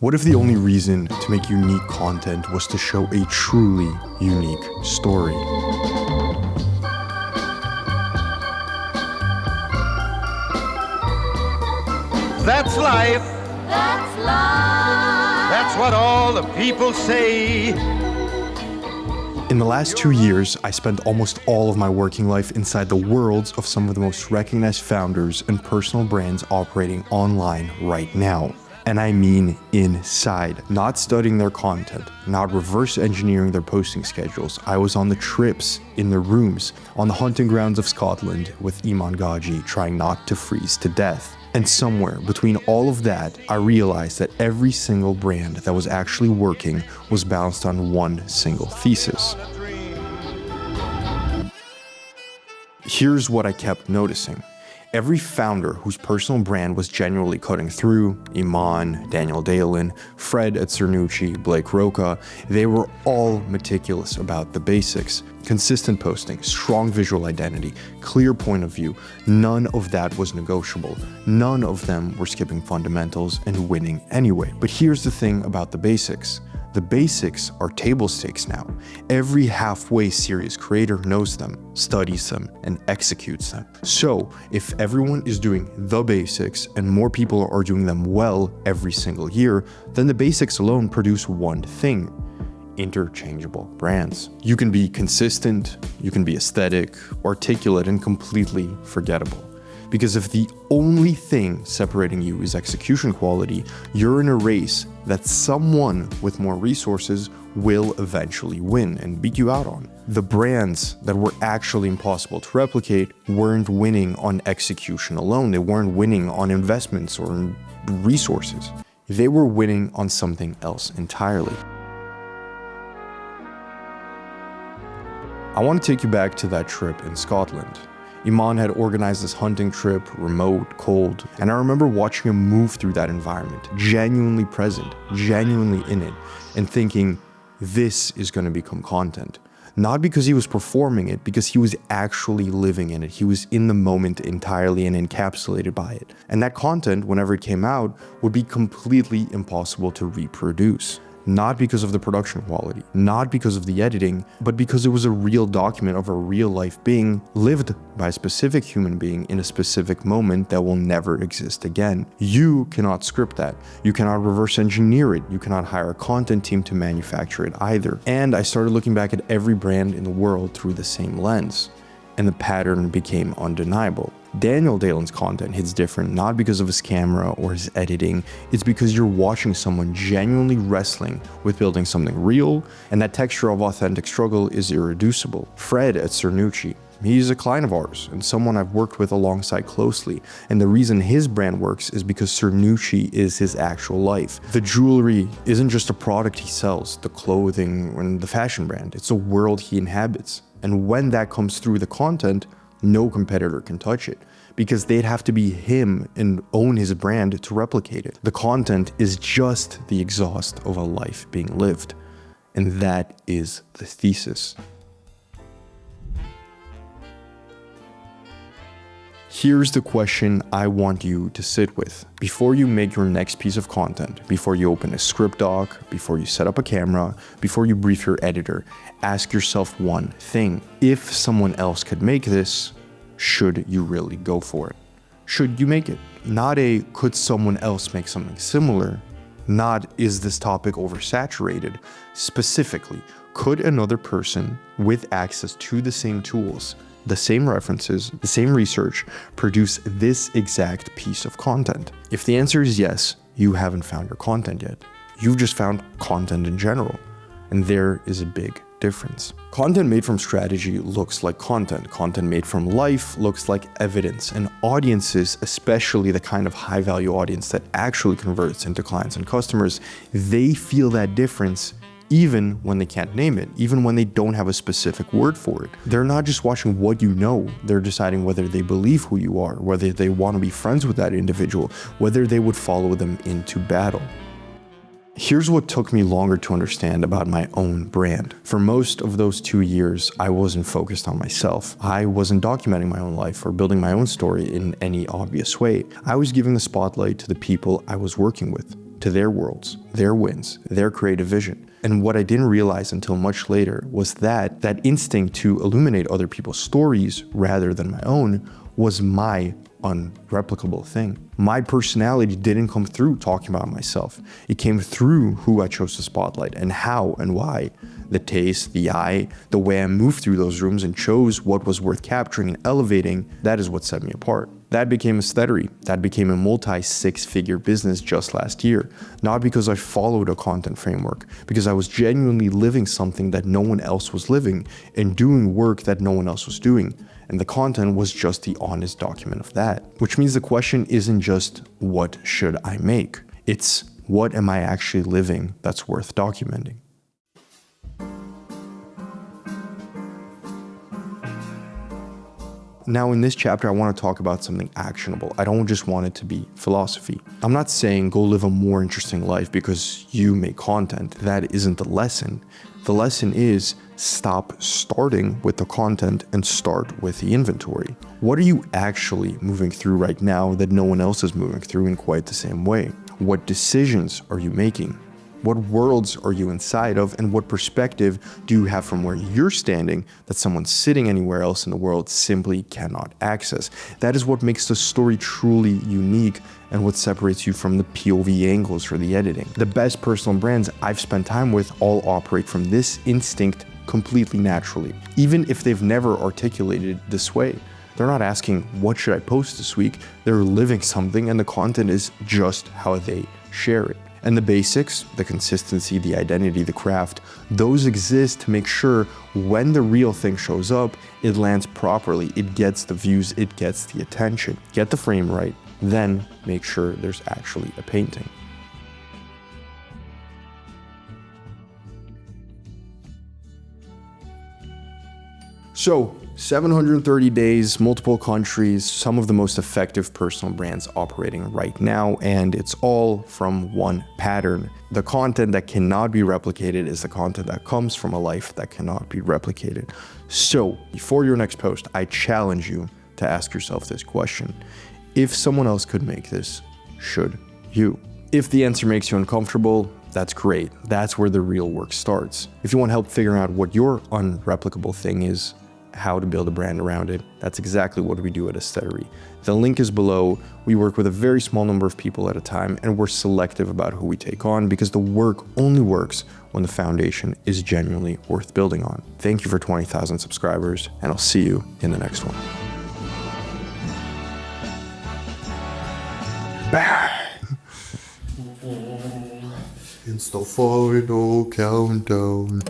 What if the only reason to make unique content was to show a truly unique story? That's life. That's life. That's what all the people say. In the last 2 years, I spent almost all of my working life inside the worlds of some of the most recognized founders and personal brands operating online right now. And I mean inside, not studying their content, not reverse engineering their posting schedules. I was on the trips, in the rooms, on the hunting grounds of Scotland with Iman Gadzhi, trying not to freeze to death. And somewhere between all of that, I realized that every single brand that was actually working was balanced on one single thesis. Here's what I kept noticing. Every founder whose personal brand was genuinely cutting through, Iman, Daniel Dalen, Fred at Cernucci, Blake Roca, they were all meticulous about the basics. Consistent posting, strong visual identity, clear point of view, none of that was negotiable. None of them were skipping fundamentals and winning anyway. But here's the thing about the basics. The basics are table stakes now. Every halfway serious creator knows them, studies them, and executes them. So, if everyone is doing the basics and more people are doing them well every single year, then the basics alone produce one thing: interchangeable brands. You can be consistent, you can be aesthetic, articulate, and completely forgettable. Because if the only thing separating you is execution quality, you're in a race that someone with more resources will eventually win and beat you out on. The brands that were actually impossible to replicate weren't winning on execution alone. They weren't winning on investments or resources. They were winning on something else entirely. I want to take you back to that trip in Scotland. Iman had organized this hunting trip, remote, cold, and I remember watching him move through that environment, genuinely present, genuinely in it, and thinking, this is going to become content. Not because he was performing it, because he was actually living in it. He was in the moment entirely and encapsulated by it. And that content, whenever it came out, would be completely impossible to reproduce. Not because of the production quality, not because of the editing, but because it was a real document of a real life being lived by a specific human being in a specific moment that will never exist again. You cannot script that. You cannot reverse engineer it. You cannot hire a content team to manufacture it either. And I started looking back at every brand in the world through the same lens, and the pattern became undeniable. Daniel Dalen's content hits different, not because of his camera or his editing. It's because you're watching someone genuinely wrestling with building something real, and that texture of authentic struggle is irreducible. Fred at Cernucci, he's a client of ours and someone I've worked with alongside closely. And the reason his brand works is because Cernucci is his actual life. The jewelry isn't just a product he sells, the clothing and the fashion brand. It's a world he inhabits. And when that comes through the content, no competitor can touch it, because they'd have to be him and own his brand to replicate it. The content is just the exhaust of a life being lived. And that is the thesis. Here's the question I want you to sit with. Before you make your next piece of content, before you open a script doc, before you set up a camera, before you brief your editor, ask yourself one thing. If someone else could make this, should you really go for it? Should you make it? Not a could someone else make something similar? Not is this topic oversaturated? Specifically, could another person with access to the same tools, the same references, the same research, produce this exact piece of content? If the answer is yes, you haven't found your content yet. You've just found content in general. And there is a big difference. Content made from strategy looks like content. Content made from life looks like evidence. And audiences, especially the kind of high value audience that actually converts into clients and customers, they feel that difference even when they can't name it, even when they don't have a specific word for it. They're not just watching what you know, they're deciding whether they believe who you are, whether they want to be friends with that individual, whether they would follow them into battle. Here's what took me longer to understand about my own brand. For most of those 2 years, I wasn't focused on myself. I wasn't documenting my own life or building my own story in any obvious way. I was giving the spotlight to the people I was working with. to their worlds, their wins, their creative vision. And what I didn't realize until much later was that that instinct to illuminate other people's stories rather than my own was my unreplicable thing. My personality didn't come through talking about myself. It came through who I chose to spotlight and how and why. The taste, the eye, the way I moved through those rooms and chose what was worth capturing and elevating, that is what set me apart. That became a Steadery. That became a multi-six-figure business just last year. Not because I followed a content framework, because I was genuinely living something that no one else was living and doing work that no one else was doing. And the content was just the honest document of that. Which means the question isn't just, what should I make? It's, what am I actually living that's worth documenting? Now, in this chapter, I want to talk about something actionable. I don't just want it to be philosophy. I'm not saying go live a more interesting life because you make content. That isn't the lesson. The lesson is stop starting with the content and start with the inventory. What are you actually moving through right now that no one else is moving through in quite the same way? What decisions are you making? What worlds are you inside of, and what perspective do you have from where you're standing that someone sitting anywhere else in the world simply cannot access? That is what makes the story truly unique and what separates you from the POV angles for the editing. The best personal brands I've spent time with all operate from this instinct completely naturally, even if they've never articulated it this way. They're not asking, what should I post this week? They're living something, and the content is just how they share it. And the basics, the consistency, the identity, the craft, those exist to make sure when the real thing shows up, it lands properly, it gets the views, it gets the attention. Get the frame right, then make sure there's actually a painting. So, 730 days, multiple countries, some of the most effective personal brands operating right now, and it's all from one pattern. The content that cannot be replicated is the content that comes from a life that cannot be replicated. So, before your next post, I challenge you to ask yourself this question. If someone else could make this, should you? If the answer makes you uncomfortable, that's great. That's where the real work starts. If you want help figuring out what your unreplicable thing is, how to build a brand around it, that's exactly what we do at Steadery. The link is below. We work with a very small number of people at a time, and we're selective about who we take on because the work only works when the foundation is genuinely worth building on. Thank you for 20,000 subscribers, and I'll see you in the next one. It's the final countdown.